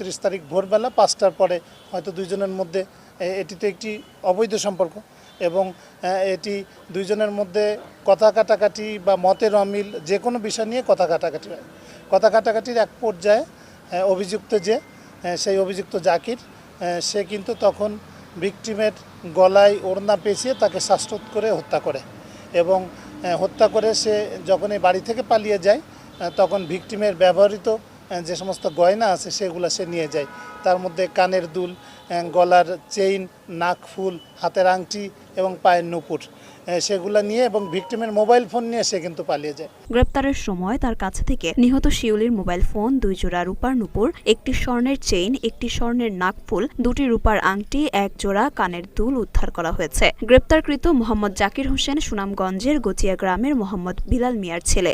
30 তারিখ ভোরবেলা 5টার পরে হয়তো দুইজনের মধ্যে এটি তো একটি অবৈধ সম্পর্ক এবং এটি দুইজনের মধ্যে কথা কাটাকাটি বা মতের অমিল যে কোনো বিষয় নিয়ে কথা কাটাকাটি হয়। কথা কাটাকাটির এক পর্যায়ে অভিযুক্ত সেই অভিযুক্ত জাকির সে কিন্তু তখন ভিকটিমের গলায় ওড়না পেঁচিয়ে তাকে শ্বাসরোধ করে হত্যা করে এবং হত্যা করে সে যখন এই বাড়ি থেকে পালিয়ে যায় তখন ভিকটিমের ব্যবহৃত যে সমস্ত গয়না আছে সেগুলো সে নিয়ে যায়। তার মধ্যে কানের দুল, গলার চেইন, নাকফুল, হাতের আংটি এবং পায়ের নুপুর সেগুলো নিয়ে এবং ভিকটিমের মোবাইল ফোন নিয়ে সে কিন্তু পালিয়ে যায়। গ্রেপ্তারের সময় তার কাছ থেকে নিহত শিউলির মোবাইল ফোন, 2 জোড়া রূপার নুপুর, 1টি স্বর্ণের চেইন, 1টি স্বর্ণের নাকফুল, 2টি রূপার আংটি, 1 জোড়া কানের দুল উদ্ধার করা হয়েছে। গ্রেপ্তারকৃত মোহাম্মদ জাকির হোসেন সুনামগঞ্জের গচিয়া গ্রামের মোহাম্মদ বিলাল মিয়ার ছেলে।